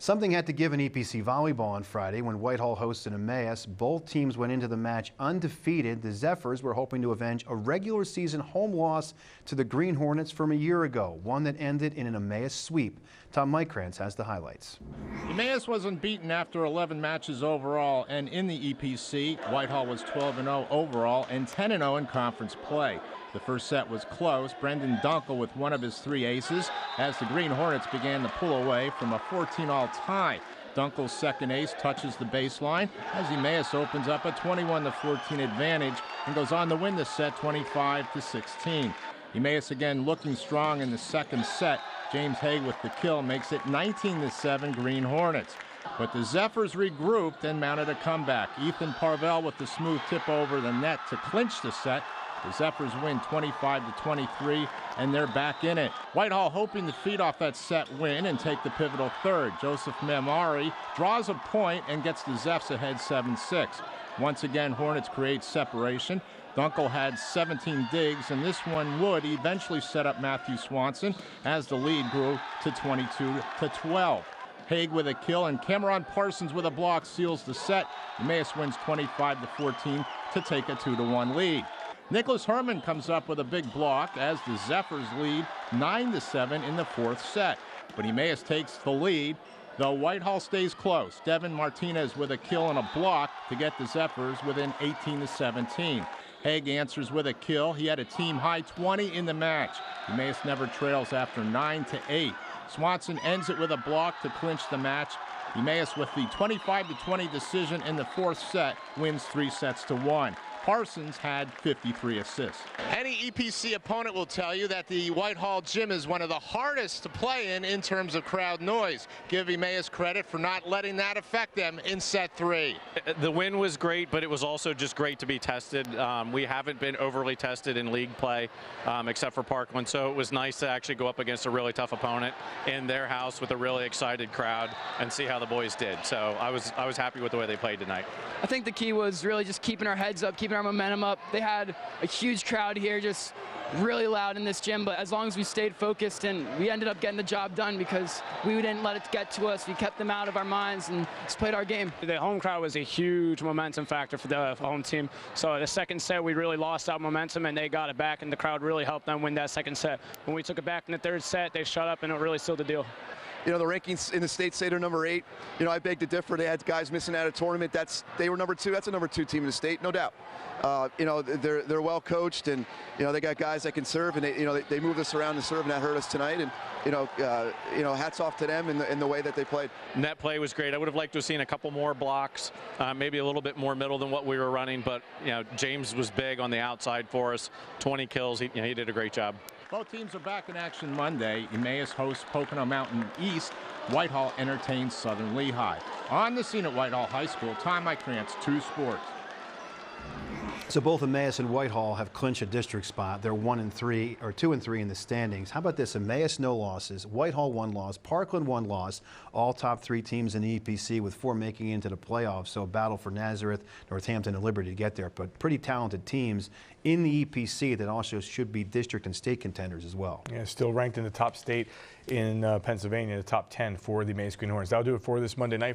Something had to give in EPC volleyball on Friday when Whitehall hosted Emmaus. Both teams went into the match undefeated. The Zephyrs were hoping to avenge a regular season home loss to the Green Hornets from a year ago, one that ended in an Emmaus sweep. Tom Mykrantz has the highlights. Emmaus was unbeaten after 11 matches overall, and in the EPC, Whitehall was 12-0 overall and 10-0 in conference play. The first set was close. Brendan Dunkel with one of his 3 aces as the Green Hornets began to pull away from a 14-all tie. Dunkel's second ace touches the baseline as Emmaus opens up a 21-14 advantage and goes on to win the set 25-16. Emmaus again looking strong in the second set. James Haig with the kill makes it 19-7 Green Hornets. But the Zephyrs regrouped and mounted a comeback. Ethan Parvell with the smooth tip over the net to clinch the set. The Zephyrs win 25-23, and they're back in it. Whitehall hoping to feed off that set win and take the pivotal third. Joseph Memari draws a point and gets the Zephyrs ahead 7-6. Once again, Hornets create separation. Dunkel had 17 digs, and this one would eventually set up Matthew Swanson as the lead grew to 22-12. Haig with a kill, and Cameron Parsons with a block seals the set. Emmaus wins 25-14 to take a 2-1 lead. Nicholas Herman comes up with a big block as the Zephyrs lead 9-7 in the fourth set. But Emmaus takes the lead, though Whitehall stays close. Devin Martinez with a kill and a block to get the Zephyrs within 18-17. Haig answers with a kill. He had a team high 20 in the match. Emmaus never trails after 9-8. Swanson ends it with a block to clinch the match. Emmaus with the 25-20 decision in the fourth set wins 3-1. Parsons had 53 assists. Any EPC opponent will tell you that the Whitehall gym is one of the hardest to play in terms of crowd noise. Give Emmaus credit for not letting that affect them in set 3. The win was great, but it was also just great to be tested. We haven't been overly tested in league play except for Parkland, so it was nice to actually go up against a really tough opponent in their house with a really excited crowd and see how the boys did. So I was happy with the way they played tonight. I think the key was really just keeping our heads up, keeping our momentum up. They had a huge crowd here, just really loud in this gym, but as long as we stayed focused, and we ended up getting the job done because we didn't let it get to us. We kept them out of our minds and just played our game. The home crowd was a huge momentum factor for the home team. So the second set, we really lost that momentum, and they got it back, and the crowd really helped them win that second set. When we took it back in the third set, they shut up, and it really sealed the deal. You know, the rankings in the state say they're number 8. You know, I beg to differ. They had guys missing out of tournament. They were number 2. That's a number 2 team in the state, no doubt. You know, they're well coached, and you know they got guys that can serve, and they moved us around and serve, and that hurt us tonight. And you know, hats off to them in the way that they played. Net play was great. I would have liked to have seen a couple more blocks, maybe a little bit more middle than what we were running. But you know, James was big on the outside for us. 20 kills. He did a great job. Both teams are back in action Monday. Emmaus hosts Pocono Mountain East. Whitehall entertains Southern Lehigh. On the scene at Whitehall High School, Tom Mykrantz, 2 Sports. So both Emmaus and Whitehall have clinched a district spot. They're 1-3 or 2-3 in the standings. How about this? Emmaus no losses, Whitehall 1 loss, Parkland 1 loss. All top 3 teams in the EPC with 4 making it into the playoffs. So a battle for Nazareth, Northampton, and Liberty to get there. But pretty talented teams in the EPC that also should be district and state contenders as well. Yeah, still ranked in the top state in Pennsylvania, the top 10 for the Emmaus Green Hornets. That'll do it for this Monday night.